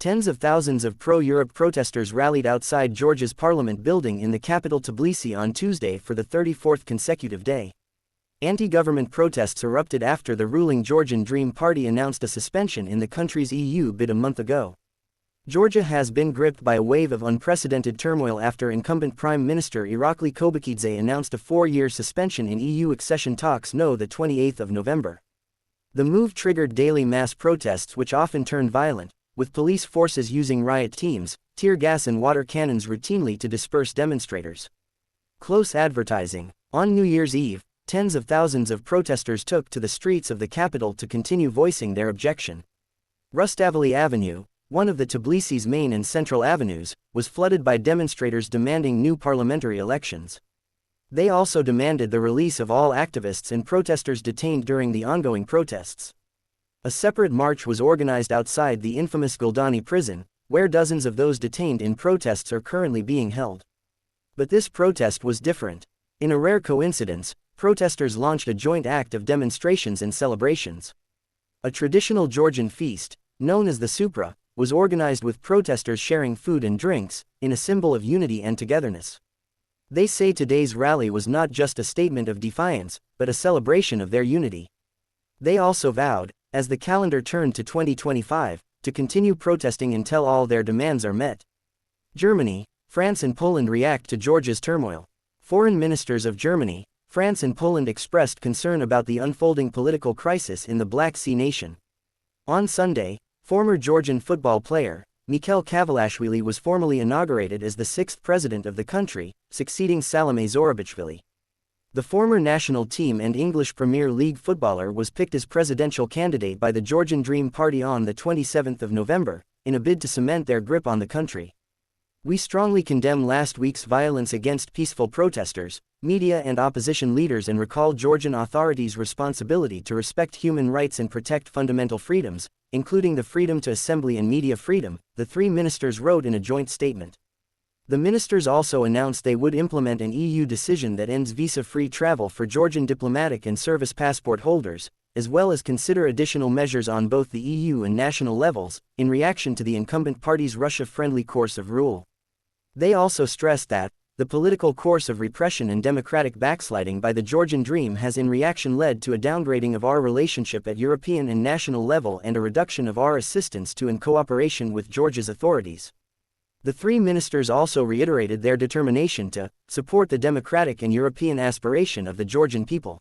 Tens of thousands of pro-Europe protesters rallied outside Georgia's parliament building in the capital Tbilisi on Tuesday for the 34th consecutive day. Anti-government protests erupted after the ruling Georgian Dream Party announced a suspension in the country's EU bid a month ago. Georgia has been gripped by a wave of unprecedented turmoil after incumbent Prime Minister Irakli Kobakidze announced a 4-year suspension in EU accession talks the 28th of November. The move triggered daily mass protests which often turned violent, with police forces using riot teams, tear gas and water cannons routinely to disperse demonstrators. Close advertising. On New Year's Eve, tens of thousands of protesters took to the streets of the capital to continue voicing their objection. Rustaveli Avenue, one of the Tbilisi's main and central avenues, was flooded by demonstrators demanding new parliamentary elections. They also demanded the release of all activists and protesters detained during the ongoing protests. A separate march was organized outside the infamous Guldani prison, where dozens of those detained in protests are currently being held. But this protest was different. In a rare coincidence, protesters launched a joint act of demonstrations and celebrations. A traditional Georgian feast, known as the Supra, was organized with protesters sharing food and drinks, in a symbol of unity and togetherness. They say today's rally was not just a statement of defiance, but a celebration of their unity. They also vowed, as the calendar turned to 2025, to continue protesting until all their demands are met. Germany, France and Poland react to Georgia's turmoil. Foreign ministers of Germany, France and Poland expressed concern about the unfolding political crisis in the Black Sea nation. On Sunday, former Georgian football player, Mikhail Kavalashvili was formally inaugurated as the 6th president of the country, succeeding Salome Zorobichvili. The former national team and English Premier League footballer was picked as presidential candidate by the Georgian Dream Party on the 27th of November, in a bid to cement their grip on the country. We strongly condemn last week's violence against peaceful protesters, media and opposition leaders and recall Georgian authorities' responsibility to respect human rights and protect fundamental freedoms, including the freedom to assembly and media freedom, the three ministers wrote in a joint statement. The ministers also announced they would implement an EU decision that ends visa-free travel for Georgian diplomatic and service passport holders, as well as consider additional measures on both the EU and national levels, in reaction to the incumbent party's Russia-friendly course of rule. They also stressed that the political course of repression and democratic backsliding by the Georgian Dream has in reaction led to a downgrading of our relationship at European and national level and a reduction of our assistance to and cooperation with Georgia's authorities. The three ministers also reiterated their determination to support the democratic and European aspiration of the Georgian people.